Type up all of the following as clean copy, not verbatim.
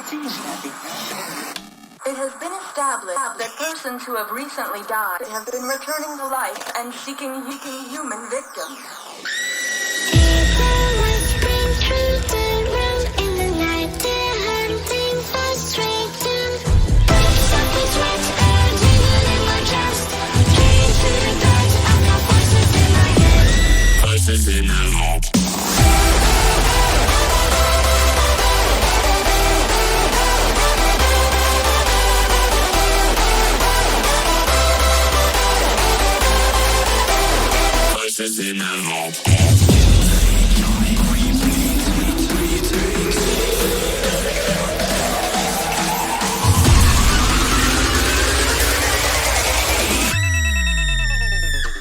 It has been established that persons who have recently died have been returning to life and seeking human victims. People whispering through the room in the night, they're hunting for strength. Something's right, jiggling in my chest. Came to the bed, I've got voices in my head. Voices in my head. Voices in my head.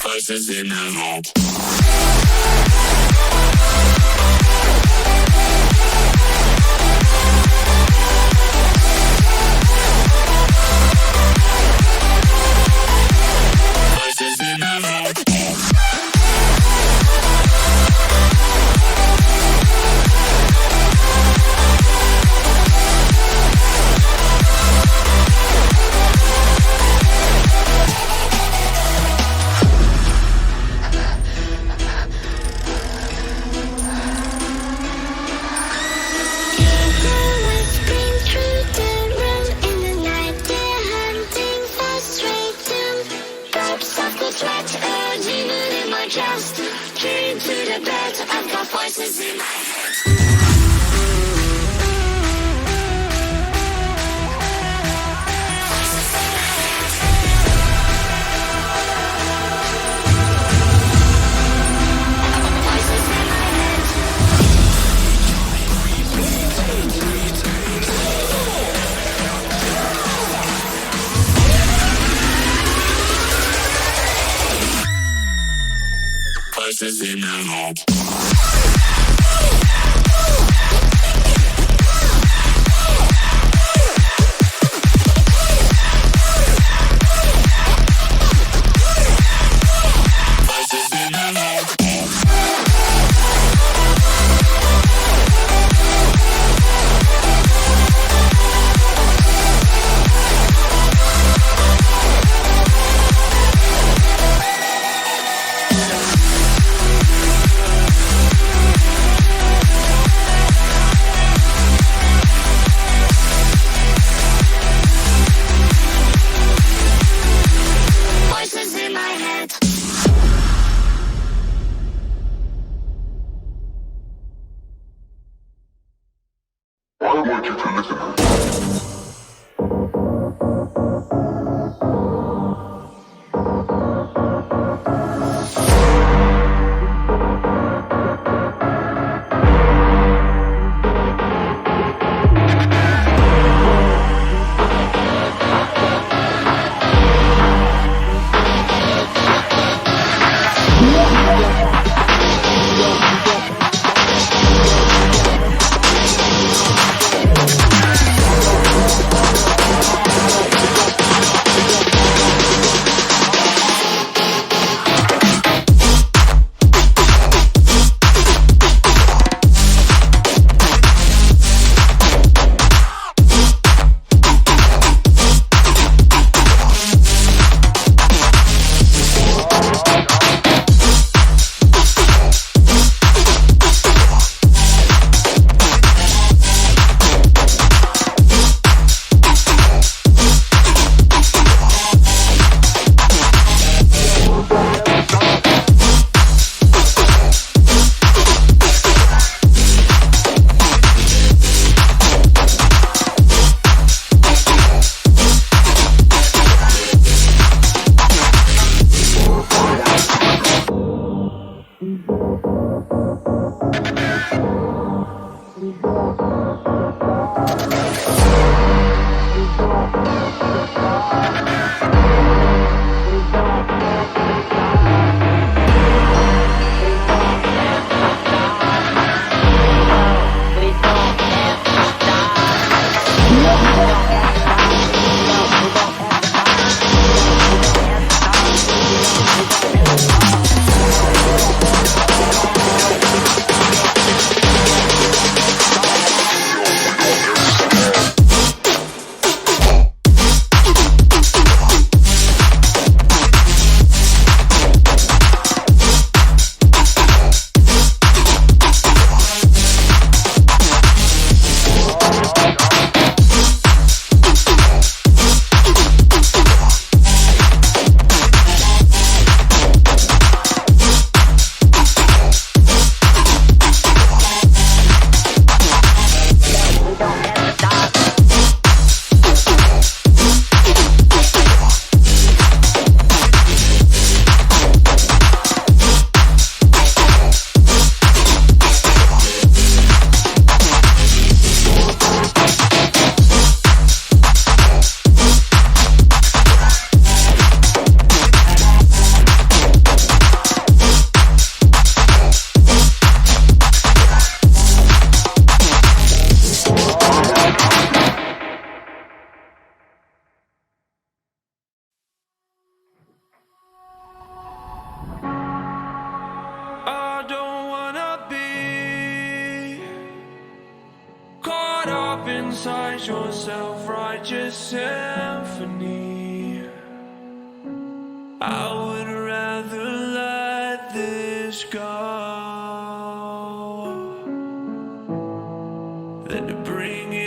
Voices in my head. Voices in my head. Voices in my head. Voices in my head. I want you to listen. caught up inside your self-righteous symphony. I would rather let this go than to bring it